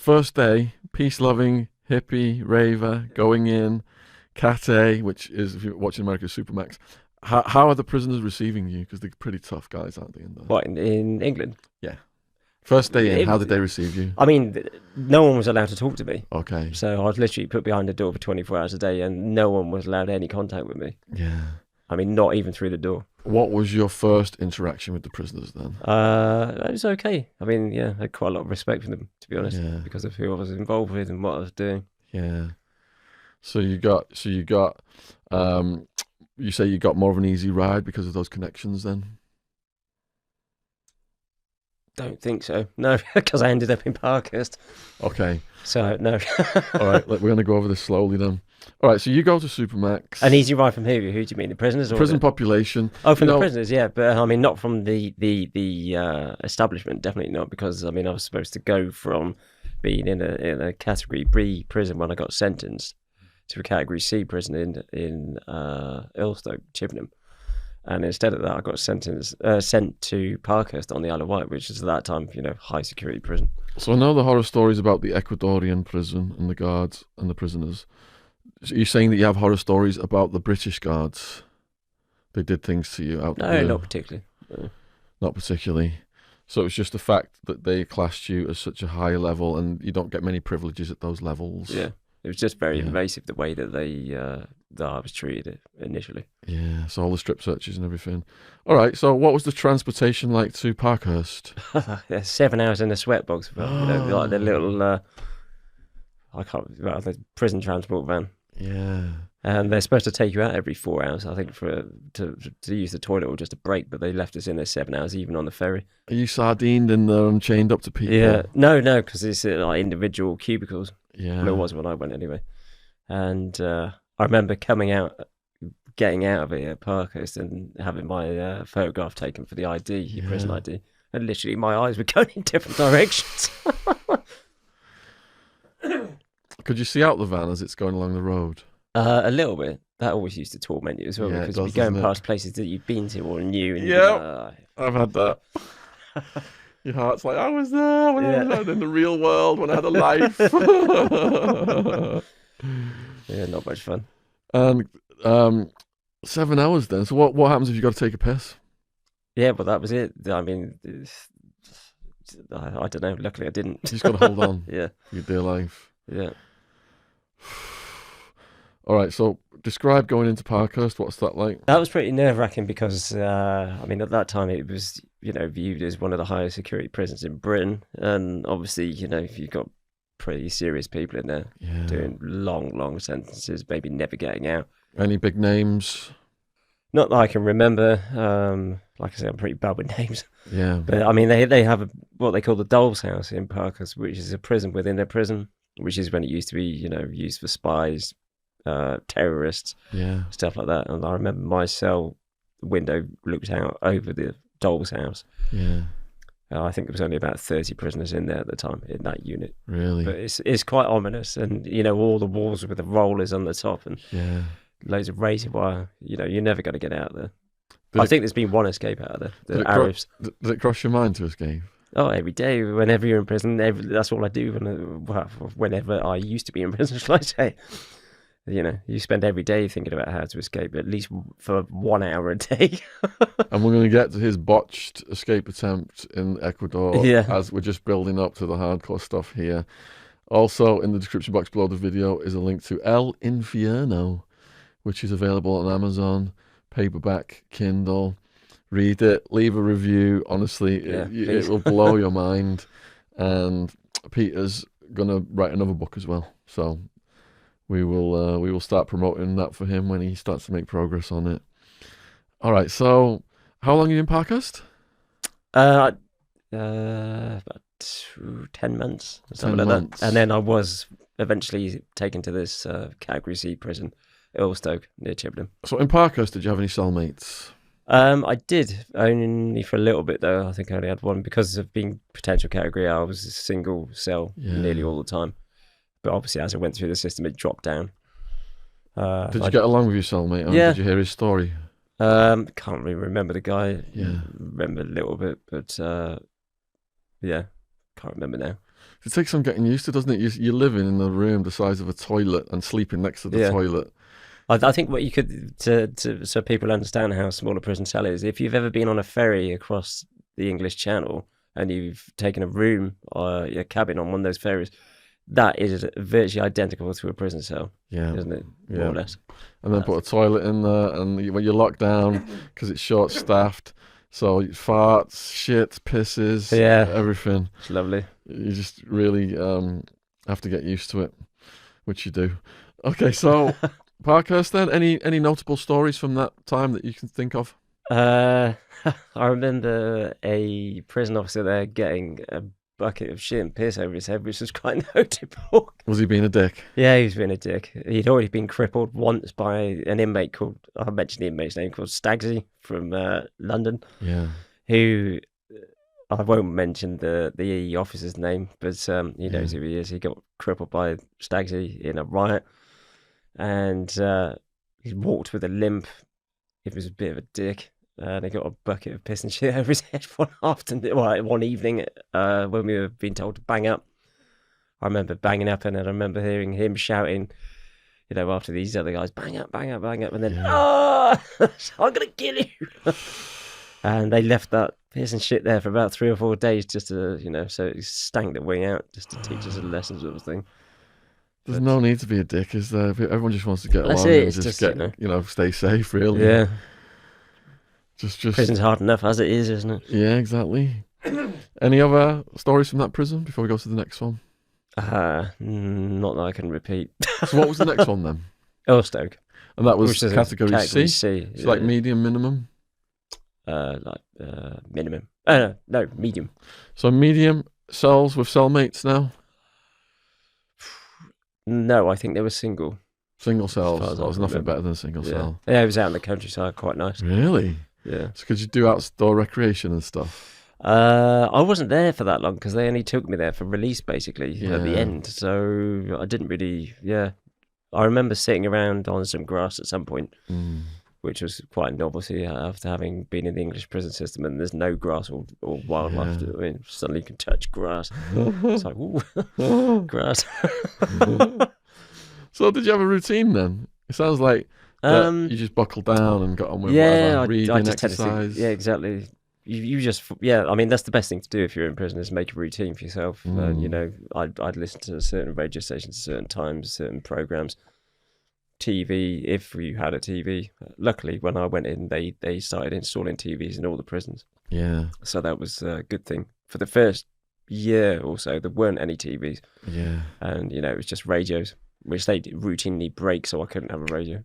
first day, peace-loving, hippie, raver, going in, Cat A, which is, if you're watching America's Supermax, how are the prisoners receiving you? Because they're pretty tough guys, aren't they? What, in England? Yeah. First day in, how did they receive you? I mean, no one was allowed to talk to me. Okay. So I was literally put behind the door for 24 hours a day, and no one was allowed any contact with me. Yeah. I mean, not even through the door. What was your first interaction with the prisoners then? It was okay. I mean, yeah, I had quite a lot of respect for them, to be honest, Yeah. because of who I was involved with and what I was doing. Yeah. So you say you got more of an easy ride because of those connections then? Don't think so. No, because I ended up in Parkhurst. Okay. So, no. All right, we're going to go over this slowly then. All right, so you go to Supermax. An easy ride from who? Who do you mean, the prisoners? Or Prison population. Oh, from the prisoners, yeah. But, I mean, not from the establishment, definitely not, because, I mean, I was supposed to go from being in a Category B prison when I got sentenced to a Category C prison in Ilstoke, Chippenham. And instead of that, I got sent to Parkhurst on the Isle of Wight, which is at that time, high security prison. So I know the horror stories about the Ecuadorian prison and the guards and the prisoners. So you're saying that you have horror stories about the British guards? They did things to you out there? No, not particularly. No. Not particularly. So it's just the fact that they classed you as such a high level, and you don't get many privileges at those levels. Yeah, it was just very invasive the way that that I was treated initially. Yeah, so all the strip searches and everything. All right, so what was the transportation like to Parkhurst? 7 hours in a sweatbox, like the little the prison transport van. Yeah. And they're supposed to take you out every 4 hours, I think, to use the toilet or just a break, but they left us in there 7 hours, even on the ferry. Are you sardined in there and chained up to people? Yeah, no, because it's like individual cubicles. Yeah. Well, it was when I went anyway. And I remember getting out of it at Parkhurst and having my photograph taken for the ID, prison ID. And literally my eyes were going in different directions. Could you see out the van as it's going along the road? A little bit. That always used to torment you as well, because you'd be going past places that you've been to or knew. And I've had that. Your heart's like, I was there when I was in the real world, when I had a life. Yeah, not much fun. And 7 hours then. So what happens if you got to take a piss? Yeah, but that was it. I mean, I don't know. Luckily, I didn't. You just got to hold on. Yeah. For your dear life. Yeah. All right, so describe going into Parkhurst. What's that like? That was pretty nerve-wracking because, I mean, at that time it was, viewed as one of the highest security prisons in Britain. And obviously, you've got pretty serious people in there doing long sentences, maybe never getting out. Any big names? Not that I can remember. Like I say, I'm pretty bad with names. Yeah. But, I mean, they have what they call the Doll's House in Parkhurst, which is a prison within their prison, which is when it used to be, used for spies, terrorists, stuff like that. And I remember my cell window looked out over the Doll's House. Yeah. I think there was only about 30 prisoners in there at the time in that unit. Really? But it's quite ominous, and all the walls with the rollers on the top and loads of razor wire. You're never going to get out there. I think there's been one escape out of there. The Arabs. Does it cross your mind to escape? Oh, every day. Whenever you're in prison, that's all I do. Whenever I used to be in prison, shall I say? You spend every day thinking about how to escape, at least for 1 hour a day. And we're going to get to his botched escape attempt in Ecuador as we're just building up to the hardcore stuff here. Also, in the description box below the video is a link to El Infierno, which is available on Amazon, paperback, Kindle. Read it, leave a review. Honestly, it will blow your mind. And Peter's going to write another book as well. So we will start promoting that for him when he starts to make progress on it. All right, so how long are you in Parkhurst? About 10 months, something like that. And then I was eventually taken to this Category C prison, Ilstoke, near Chippenham. So in Parkhurst, did you have any cellmates? I did, only for a little bit though. I think I only had one because of being potential category. I was a single cell nearly all the time. But obviously, as I went through the system, it dropped down. Did you get along with your cellmate? Or did you hear his story? Can't really remember the guy. Yeah. Remember a little bit, but can't remember now. It takes some getting used to, doesn't it? You're living in a room the size of a toilet and sleeping next to the toilet. I think what you could, so people understand how small a prison cell is, if you've ever been on a ferry across the English Channel and you've taken a room or a cabin on one of those ferries, that is virtually identical to a prison cell, isn't it? More or less. And then put a toilet in there, and when you're locked down because it's short-staffed, so farts, shit, pisses, everything. It's lovely. You just really have to get used to it, which you do. Okay, so Parkhurst then, any notable stories from that time that you can think of? I remember a prison officer there getting a bucket of shit and piss over his head, which was quite notable. Was he being a dick? Yeah, he was being a dick. He'd already been crippled once by an inmate called, I mentioned the inmate's name, called Stagsy from London. Yeah. Who, I won't mention the officer's name, but he knows who he is. He got crippled by Stagsy in a riot, and he walked with a limp. He was a bit of a dick. And he got a bucket of piss and shit over his head one evening when we were being told to bang up. I remember banging up, and then I remember hearing him shouting, after these other guys, bang up, bang up, bang up, and then, I'm going to kill you. And they left that piss and shit there for about 3 or 4 days just to, so it stank the wing out just to teach us a lesson sort of thing. There's no need to be a dick, is there? Everyone just wants to get along and just get, stay safe, really. Yeah. Just prison's hard enough as it is, isn't it? Yeah, exactly. Any other stories from that prison before we go to the next one? Not that I can repeat. So what was the next one then? Stoke. And that was category C? C. So like medium, minimum? Minimum. No, medium. So medium cells with cellmates now? No, I think they were single. Single cells. That was nothing better than a single cell. Yeah, it was out in the countryside, quite nice. Really? Yeah. So could you do outdoor recreation and stuff? I wasn't there for that long because they only took me there for release, basically, at the end. So I didn't really, I remember sitting around on some grass at some point, which was quite a novelty after having been in the English prison system, and there's no grass or wildlife. I mean, suddenly you can touch grass. It's like, ooh, grass. So did you have a routine then? It sounds like you just buckled down and got on with whatever, reading, I just exercise. Yeah, exactly. You just, I mean, that's the best thing to do if you're in prison, is make a routine for yourself. I'd listen to certain radio stations at certain times, certain programs, TV, if you had a TV. Luckily, when I went in, they started installing TVs in all the prisons. Yeah. So that was a good thing. For the first year or so, there weren't any TVs. Yeah. And, it was just radios, which they routinely break, so I couldn't have a radio.